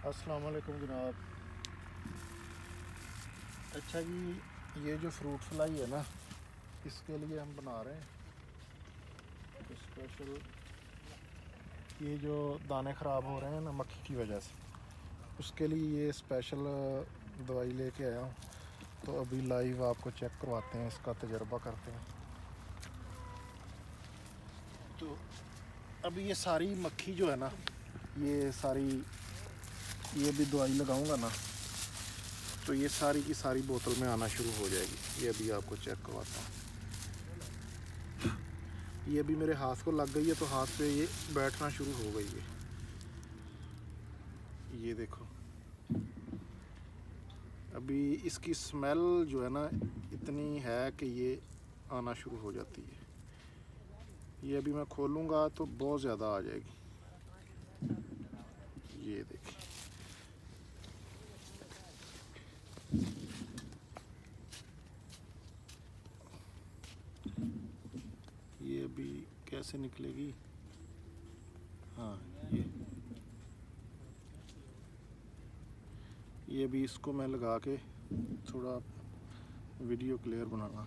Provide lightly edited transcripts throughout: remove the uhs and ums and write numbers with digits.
अस्सलाम वालेकुम जनाब। अच्छा जी, ये जो फ्रूट फ्लाई है ना, इसके लिए हम बना रहे हैं तो स्पेशल। ये जो दाने ख़राब हो रहे हैं ना मक्खी की वजह से, उसके लिए ये स्पेशल दवाई लेके आया हूँ। तो अभी लाइव आपको चेक करवाते हैं, इसका तजर्बा करते हैं। तो अभी ये सारी मक्खी जो है ना, ये सारी, ये भी दवाई लगाऊंगा ना तो ये सारी की सारी बोतल में आना शुरू हो जाएगी। ये अभी आपको चेक करवाता हूँ। ये अभी मेरे हाथ को लग गई है तो हाथ पे ये बैठना शुरू हो गई है। ये देखो, अभी इसकी स्मेल जो है ना इतनी है कि ये आना शुरू हो जाती है। ये अभी मैं खोलूँगा तो बहुत ज़्यादा आ जाएगी। ये देखिए, ये अभी कैसे निकलेगी। हाँ, ये अभी इसको मैं लगा के थोड़ा वीडियो क्लियर बनाना।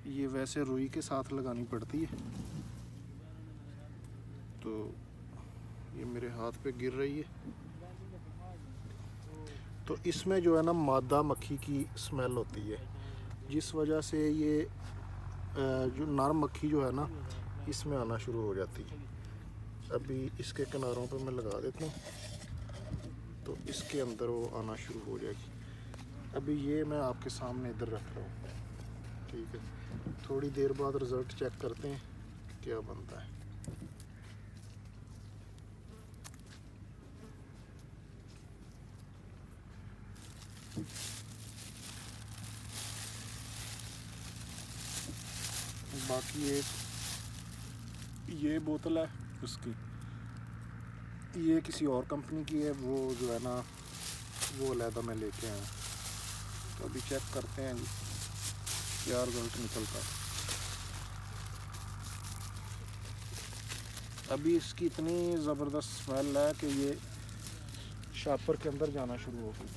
ये वैसे रुई के साथ लगानी पड़ती है, तो ये मेरे हाथ पे गिर रही है। तो इसमें जो है ना मादा मक्खी की स्मेल होती है, जिस वजह से ये जो नर मक्खी जो है ना इसमें आना शुरू हो जाती है। अभी इसके किनारों पे मैं लगा देता हूँ तो इसके अंदर वो आना शुरू हो जाएगी। अभी ये मैं आपके सामने इधर रख रहा हूँ, ठीक है। थोड़ी देर बाद रिज़ल्ट चेक करते हैं क्या बनता है। बाकी एक ये बोतल है उसकी, ये किसी और कंपनी की है, वो जो है ना वो अलहदा में लेके आए। तो अभी चेक करते हैं जी क्या रिज़ल्ट निकलता है। अभी इसकी इतनी ज़बरदस्त स्मेल है कि ये शापर के अंदर जाना शुरू हो गई।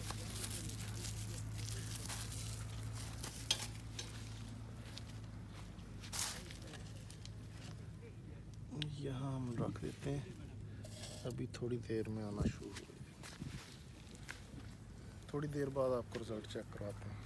यहाँ हम रख देते हैं, अभी थोड़ी देर में आना शुरू हो गई। थोड़ी देर बाद आपको रिज़ल्ट चेक करवाते हैं।